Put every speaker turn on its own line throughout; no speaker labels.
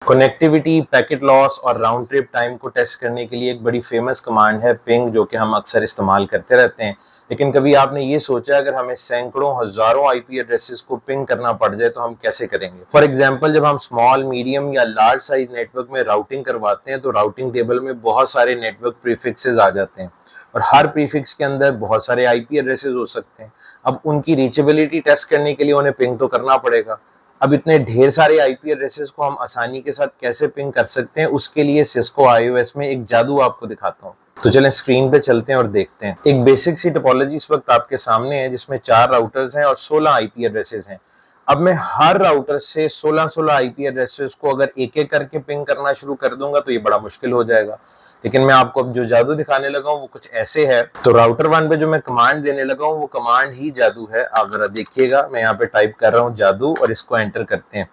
Connectivity, packet loss और round trip time को test करने के लिए एक बड़ी फेमस कमांड है पिंग, जो कि हम अक्सर इस्तेमाल करते रहते हैं। लेकिन कभी आपने ये सोचा अगर हमें सैकड़ों हजारों आईपी एड्रेसेस को पिंग करना पड़ जाए तो हम कैसे करेंगे? फॉर एग्जांपल, जब हम स्मॉल, मीडियम या लार्ज साइज नेटवर्क में राउटिंग करवाते हैं तो राउटिंग टेबल में बहुत सारे नेटवर्क प्रीफिक्सेस आ जाते हैं और हर प्रीफिक्स के अंदर बहुत सारे आईपी एड्रेसेस हो सकते हैं। अब उनकी रीचेबिलिटी टेस्ट करने के लिए उन्हें पिंग तो करना पड़ेगा। अब इतने ढेर सारे आईपी एड्रेसेस को हम आसानी के साथ कैसे पिंग कर सकते हैं, उसके लिए सिस्को आईओएस में एक जादू आपको दिखाता हूँ। तो चलें स्क्रीन पे चलते हैं और देखते हैं। एक बेसिक सी टोपोलॉजी इस वक्त आपके सामने है जिसमें 4 राउटर्स हैं और 16 आईपी एड्रेसेस हैं। अब मैं हर राउटर से 16-16 आईपी एड्रेसेस को अगर एक-एक करके पिंग करना शुरू कर दूंगा तो ये बड़ा मुश्किल हो जाएगा। लेकिन मैं आपको अब जो जादू दिखाने लगा हूँ वो कुछ ऐसे है। तो राउटर 1 पे जो मैं कमांड देने लगा हूँ वो कमांड ही जादू है। आप जरा देखिएगा, मैं यहाँ पे टाइप कर रहा हूँ जादू और इसको एंटर करते हैं।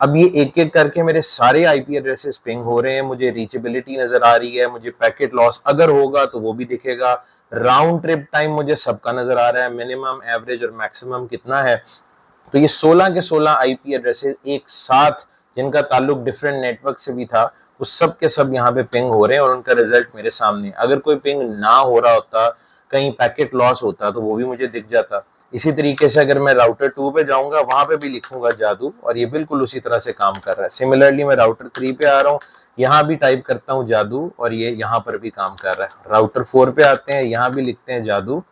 अब ये एक-एक करके मेरे सारे आईपी एड्रेसेस पिंग हो रहे हैं, मुझे रीचेबिलिटी नजर आ रही है, मुझे पैकेट लॉस अगर होगा तो वो भी दिखेगा, राउंड ट्रिप टाइम मुझे सबका नजर आ रहा है, मिनिमम, एवरेज और मैक्सिमम कितना है। तो ये 16 के 16 आईपी एड्रेसेस एक साथ, जिनका ताल्लुक डिफरेंट नेटवर्क से भी था, वो सब के सब यहाँ पे पिंग हो रहे हैं और उनका रिजल्ट मेरे सामने। अगर कोई पिंग ना हो रहा होता, कहीं पैकेट लॉस होता, तो वो भी मुझे दिख जाता। इसी तरीके से अगर मैं राउटर 2 पे जाऊंगा, वहां पे भी लिखूंगा जादू और ये बिल्कुल उसी तरह से काम कर रहा है। सिमिलरली मैं राउटर 3 पे आ रहा हूँ, यहाँ भी टाइप करता हूँ जादू और ये यहाँ पर भी काम कर रहा है। राउटर 4 पे आते हैं, यहाँ भी लिखते हैं जादू।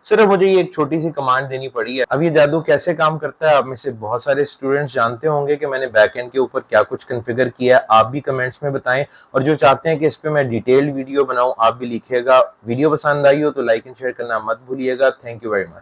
सिर्फ मुझे ये एक छोटी सी कमांड देनी पड़ी है। अब ये जादू कैसे काम करता है, आप में से बहुत सारे स्टूडेंट्स जानते होंगे कि मैंने बैकएंड के ऊपर क्या कुछ कॉन्फ़िगर किया है। आप भी कमेंट्स में बताएं और जो चाहते हैं कि इस पे मैं डिटेल्ड वीडियो बनाऊं, आप भी लिखिएगा। वीडियो पसंद आई हो तो लाइक एंड शेयर करना मत भूलिएगा। Thank you very much.